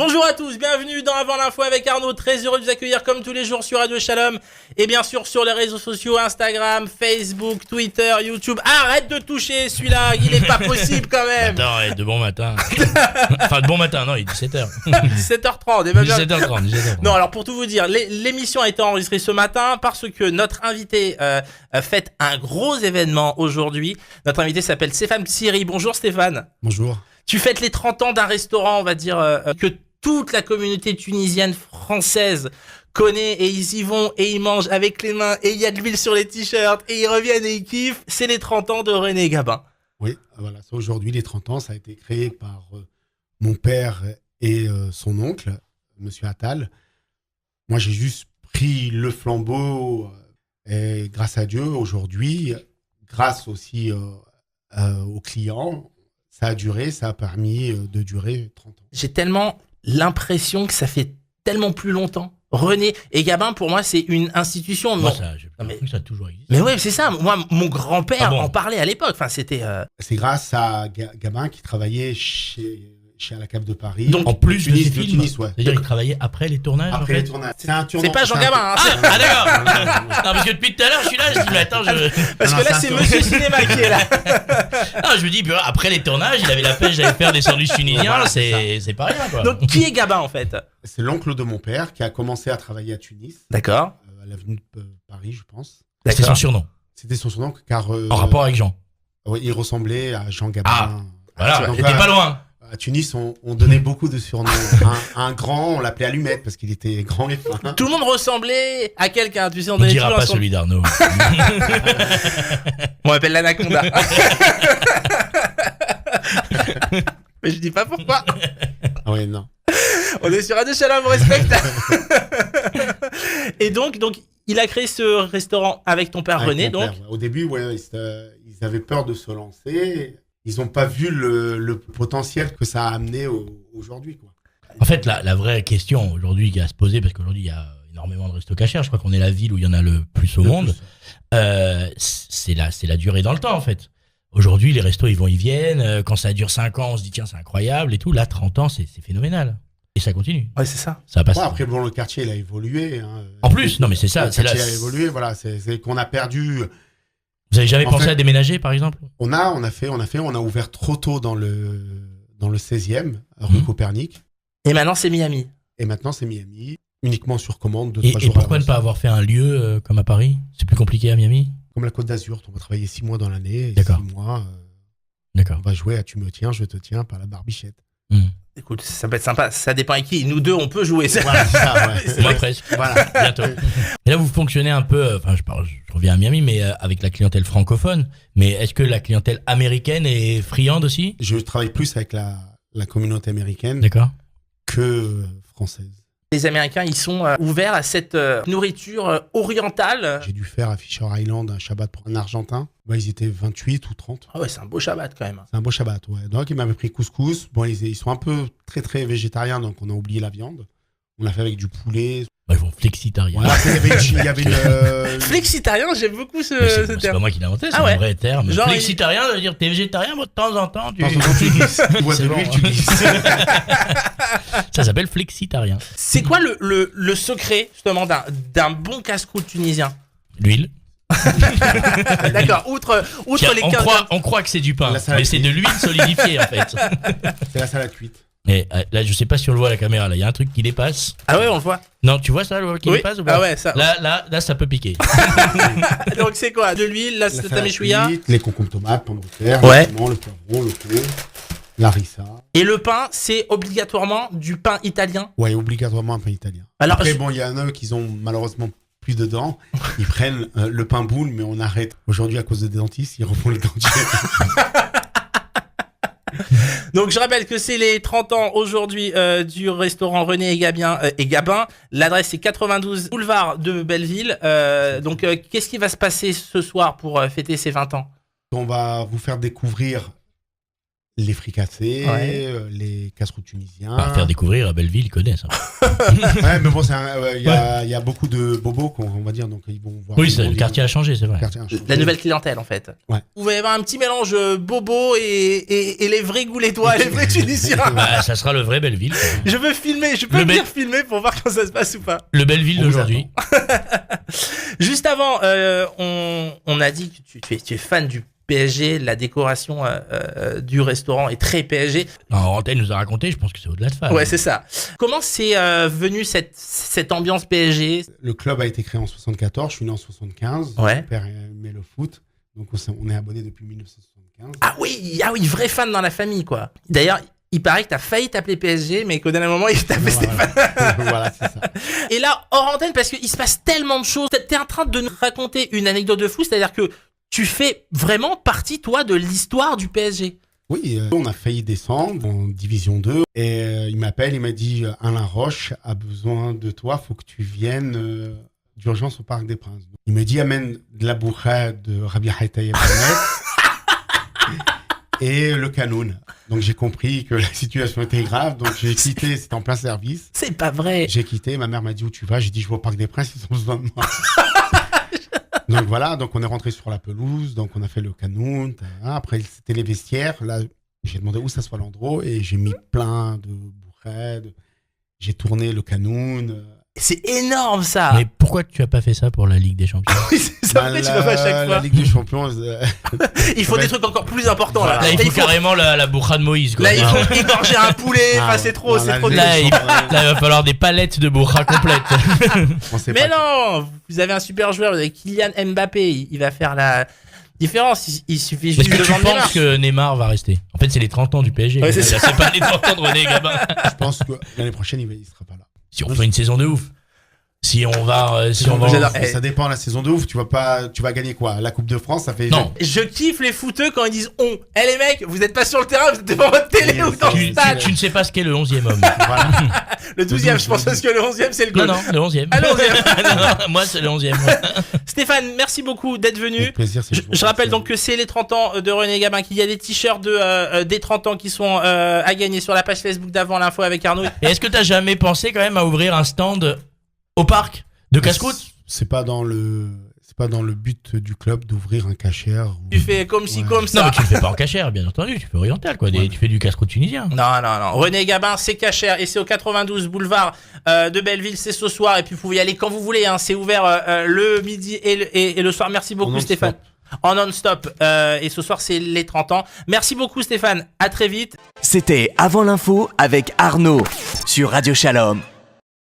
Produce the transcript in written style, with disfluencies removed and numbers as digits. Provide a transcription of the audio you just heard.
Bonjour à tous, bienvenue dans Avant l'info avec Arnaud, très heureux de vous accueillir comme tous les jours sur Radio Shalom et bien sûr sur les réseaux sociaux Instagram, Facebook, Twitter, YouTube. Arrête de toucher celui-là, il est pas possible quand même. Attends, de bon matin. Enfin de bon matin, non, il est 17h. 17h30, et ben 17h30. Non, alors pour tout vous dire, l'émission a été enregistrée ce matin parce que notre invité fête un gros événement aujourd'hui. Notre invité s'appelle Stéphane Psiri. Bonjour Stéphane. Bonjour. Tu fêtes les 30 ans d'un restaurant, on va dire, que toute la communauté tunisienne française connaît, et ils y vont et ils mangent avec les mains et il y a de l'huile sur les t-shirts et ils reviennent et ils kiffent. C'est les 30 ans de René Gabin. Oui, voilà, ça aujourd'hui, les 30 ans, ça a été créé par mon père et son oncle, monsieur Attal. Moi, j'ai juste pris le flambeau et grâce à Dieu, aujourd'hui, grâce aussi aux clients, ça a duré, ça a permis de durer 30 ans. J'ai tellement l'impression que ça fait tellement plus longtemps. René et Gabin, pour moi, c'est une institution. Moi, Bon, ça, j'ai l'impression que ça a toujours existé. mais ouais, c'est ça. Moi, mon grand-père bon en parlait à l'époque. Enfin, c'était. C'est grâce à Gabin qui travaillait chez à la Cave de Paris. Donc, En plus de Tunis, ces de films, Tunis, ouais. c'est-à-dire qu'il travaillait après les tournages. Après en fait. les tournages. C'est un tournant. C'est pas Jean Gabin, hein. Ah d'accord. Non, parce que depuis tout à l'heure, je suis là, je dis mais attends, Parce Non, que là, c'est c'est un Monsieur Cinéma qui est là. non, je me dis après les tournages, il avait la pêche d'aller faire des sandwichs tunisiens, Voilà, c'est pas rien quoi. Donc, qui est Gabin en fait? C'est l'oncle de mon père qui a commencé à travailler à Tunis, D'accord. à l'avenue de Paris, je pense. C'était son surnom, C'était son surnom car en rapport avec Jean. ouais, il ressemblait à Jean Gabin. Ah, Voilà, Donc, t'étais pas loin. À Tunis, on donnait beaucoup de surnoms. Un grand, on l'appelait Allumette parce qu'il était grand et fin. Tout le monde ressemblait à quelqu'un, tu sais, on On donnait dira toujours pas un son- celui d'Arnaud. On m'appelle l'anaconda. Mais je dis pas pourquoi. Ah ouais, non. On est sur Radio Shalom, on respecte. Et donc, il a créé ce restaurant avec ton père Avec René, mon donc. père, ouais. Au début, ouais, ils avaient peur de se lancer. Ils n'ont pas vu le potentiel que ça a amené aujourd'hui, quoi. En fait, la vraie question aujourd'hui qui a à se poser, parce qu'aujourd'hui il y a énormément de restos cachers, je crois qu'on est la ville où il y en a le plus au monde, c'est la durée dans le temps en fait. Aujourd'hui, les restos, ils viennent, quand ça dure 5 ans, on se dit tiens, c'est incroyable et tout. Là, 30 ans, c'est phénoménal. Et ça continue. Ouais, c'est ça. Ça va passer. Ouais, après, bon, le quartier, il a évolué. Hein. En plus, non mais c'est ça. Le C'est là, quartier a évolué, voilà. C'est qu'on a perdu. vous avez jamais En pensé fait- à déménager, par exemple? On a ouvert trop tôt dans le 16e, rue Copernic. Et maintenant, c'est Miami. Et maintenant, c'est Miami, uniquement sur commande, 2-3 Et jours à pourquoi ne l'avance. pas avoir fait un lieu comme à Paris? C'est plus compliqué à Miami? Comme la Côte d'Azur, on va travailler 6 mois dans l'année. Et D'accord. 6 mois, D'accord. on va jouer à Tu me tiens, je te tiens par la barbichette. Écoute, ça peut être sympa. Ça dépend avec qui. Nous deux, on peut jouer. Voilà, c'est ça, ouais. C'est Moi vrai. presque. Voilà. Bientôt. Et là, vous fonctionnez un peu, enfin, je reviens à Miami, mais avec la clientèle francophone. Mais est-ce que la clientèle américaine est friande aussi? Je travaille plus avec la communauté américaine D'accord. que française. Les Américains, ils sont ouverts à cette nourriture orientale. J'ai dû faire à Fisher Island un Shabbat pour un Argentin. Bah, ils étaient 28 ou 30. Ah ouais, c'est un beau Shabbat quand même. C'est un beau Shabbat, ouais. Donc, ils m'avaient pris couscous. Bon, ils sont un peu très, très végétariens, donc on a oublié la viande. On l'a fait avec du poulet. Bah, ils vont flexitarien. Voilà, après, il y avait une... Flexitarien, j'aime beaucoup Mais ce c'est terme. pas moi qui l'ai inventé, c'est Ah ouais. un vrai terme. Genre, Flexitarien, ça veut dire t'es végétarien, moi de temps en temps, tu... Dans son tu glisses. Tu bois C'est de bon, l'huile, hein. tu glisses. Ça s'appelle flexitarien. C'est quoi le secret, justement, d'un bon casse-croûte tunisien? L'huile. D'accord, outre Tiens, les on 15 croit que c'est du pain, La salade mais c'est de l'huile solidifiée en fait. C'est la salade cuite. Mais là, je sais pas si on le voit à la caméra, là, il y a un truc qui dépasse. Ah ouais, on le voit. Non, tu vois ça, qui Oui. dépasse ou pas? Ah ouais, ça. Là, ça peut piquer. Donc c'est quoi? De l'huile, la La salade tameshouya cuite, les concombres tomates, pommes de terre, Ouais. le piment, le poivron, le thon, l'arissa. et le pain, c'est obligatoirement du pain italien. Ouais, obligatoirement un pain italien. Alors, Après, bon, il y en a qui ont malheureusement plus de dents. Ils prennent le pain boule, mais on arrête. Aujourd'hui, à cause des dentistes, ils refont le dentier. Donc je rappelle que c'est les 30 ans aujourd'hui du restaurant René et Gabin. L'adresse c'est 92 boulevard de Belleville. Donc qu'est-ce qui va se passer ce soir pour fêter ses 20 ans? On va vous faire découvrir les fricassés, Ouais. Les casseroles tunisiens. Enfin, faire découvrir à Belleville, ils connaissent. Hein. Ouais, mais bon, il y a beaucoup de bobos, on va dire, donc ils vont voir. Oui, le quartier a changé, c'est vrai. La nouvelle clientèle, en fait. Ouais. Vous allez avoir un petit mélange bobo et les vrais goulettois, les vrais Tunisiens. Bah, ça sera le vrai Belleville. Je veux filmer, je peux Le venir filmer pour voir comment ça se passe ou pas. Le Belleville On vous d'aujourd'hui. Juste avant, on a dit que tu es fan du PSG, la décoration du restaurant est très PSG. Alors, Antenne nous a raconté, je pense que c'est au-delà de fan. Ouais, c'est ça. Comment c'est venu cette ambiance PSG? Le club a été créé en 74, je suis né en 75. Ouais. Mon père aimait le foot, donc on est abonné depuis 1975. Ah oui, vrai fan dans la famille, quoi. D'ailleurs, il paraît que t'as failli t'appeler PSG, mais qu'au dernier moment, il t'a fait Stéphane. Voilà, c'est ça. Et là, hors antenne, parce qu'il se passe tellement de choses, t'es en train de nous raconter une anecdote de fou, c'est-à-dire que tu fais vraiment partie, toi, de l'histoire du PSG. Oui, on a failli descendre en Division 2 et il m'appelle, il m'a dit Alain Roche a besoin de toi, faut que tu viennes d'urgence au Parc des Princes. Il me dit amène de la bourra de Rabia Haïtaï et le canoun. Donc j'ai compris que la situation était grave, donc j'ai quitté, c'était en plein service. C'est pas vrai. J'ai quitté, ma mère m'a dit où tu vas, j'ai dit je vais au Parc des Princes, ils ont besoin de moi. Donc voilà, donc on est rentré sur la pelouse, donc on a fait le canoun. Après c'était les vestiaires. Là, j'ai demandé où ça soit l'endroit et j'ai mis plein de bourrées. J'ai tourné le canoun. C'est énorme, ça. Mais pourquoi tu as pas fait ça pour la Ligue des Champions? Oui, c'est ça, après, tu vas pas à chaque fois. La Ligue des Champions. Il faut des trucs encore plus importants, là. Voilà. Là, il Là, faut carrément la bourra de Moïse. Quoi. Là, il faut égorger un poulet. Enfin, c'est trop, c'est trop. Là, il va falloir des palettes de bourra complètes. Mais non, vous avez un super joueur, vous avez Kylian Mbappé, il va faire la différence, il suffit juste Est-ce que de tu vendre penses que Neymar va rester? En fait, c'est les 30 ans du PSG. Ouais, c'est ça. C'est pas les 30 ans de René Gabin. Je pense que l'année prochaine, il sera pas là. Si on fait une saison de ouf. Si on va, J'adore. Ça dépend la saison de ouf. Tu vas gagner quoi? La Coupe de France, ça fait. Non. Je kiffe les footeux quand ils disent on. Eh les mecs, vous êtes pas sur le terrain, vous êtes devant votre télé Oui, ou dans le tu, stade. tu ne sais pas ce qu'est le 11e homme. Voilà. Le 12e, je pense parce que le 11e, c'est le Non, goal. non, le 11e. Ah, le 11e. Non, moi, c'est le 11e. Ouais. Stéphane, merci beaucoup d'être venu. Avec plaisir, c'est Je rappelle donc que c'est les 30 ans de René Gabin, qu'il y a des t-shirts des 30 ans qui sont à gagner sur la page Facebook d'Avant l'info avec Arnaud. Et est-ce que t'as jamais pensé quand même à ouvrir un stand au parc de casse-croûte? C'est pas dans le but du club d'ouvrir un cachère. Tu fais comme si, Ouais. comme ça. Non, mais tu le fais pas en cachère, bien entendu. Tu fais oriental, quoi. Ouais. Tu fais du casse-croûte tunisien. Non. René Gabin, c'est cachère et c'est au 92 boulevard de Belleville. C'est ce soir et puis vous pouvez y aller quand vous voulez. Hein. C'est ouvert le midi et le soir. Merci beaucoup, Stéphane. En non-stop. Et ce soir, c'est les 30 ans. Merci beaucoup, Stéphane. À très vite. C'était Avant l'info avec Arnaud sur Radio Shalom.